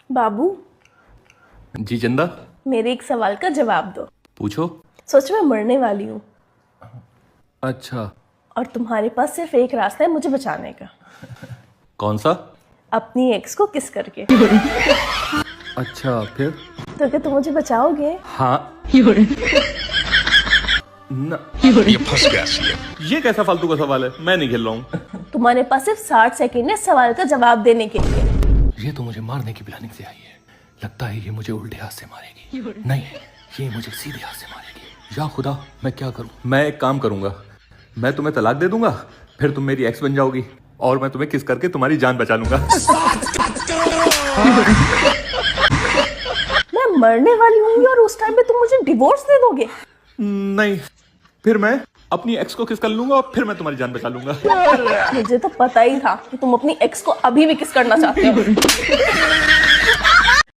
बाबू, जी चंदा, मेरे एक सवाल का जवाब दो। पूछो। सोच मैं मरने वाली हूँ अच्छा, और तुम्हारे पास सिर्फ एक रास्ता है मुझे बचाने का। कौन सा? अपनी एक्स को किस करके। अच्छा, फिर? तो क्या तुम मुझे बचाओगे? हाँ। ये फंस गया सी। ये कैसा फालतू का सवाल है? मैं नहीं खेल रहा हूँ। तुम्हारे पास सिर्फ 60 सेकेंड है सवाल का जवाब देने के लिए। ये तो मुझे मारने की प्लानिंग से आई है। लगता है ये मुझे उल्टे हाथ से मारेगी। नहीं, ये मुझे सीधे हाथ से मारेगी। या खुदा, मैं क्या करूं? मैं एक काम करूंगा, मैं तुम्हें तलाक दे दूंगा, फिर तुम मेरी एक्स बन जाओगी और मैं तुम्हें किस करके तुम्हारी जान बचा लूंगा। मैं मरने वाली हूँ और उस टाइम पे तुम मुझे डिवोर्स दे दोगे? नहीं, फिर मैं अपनी एक्स को किस कर लूंगा और फिर मैं तुम्हारी जान बचा लूंगा। मुझे तो पता ही था कि तुम अपनी एक्स को अभी भी किस करना चाहते हो।